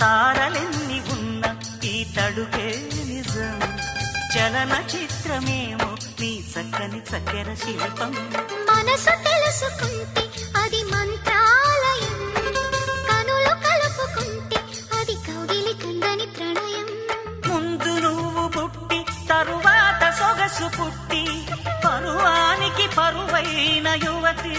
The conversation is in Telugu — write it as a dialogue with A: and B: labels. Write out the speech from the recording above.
A: తారలెన్ని ఉన్న ఈ తడుకే నిజం, చలన చిత్రమేమో నీ చక్కని చక్కెర శిల్పం.
B: మనసు తెలుసుకుంటే అది మంత్రాలయం, కనులు కలుపుకుంటే అది కౌగిలి కందని ప్రణయం.
A: ముందు నువ్వు పుట్టి తరువాత సొగసు పుట్టి పరువానికి పరువైన యువతి.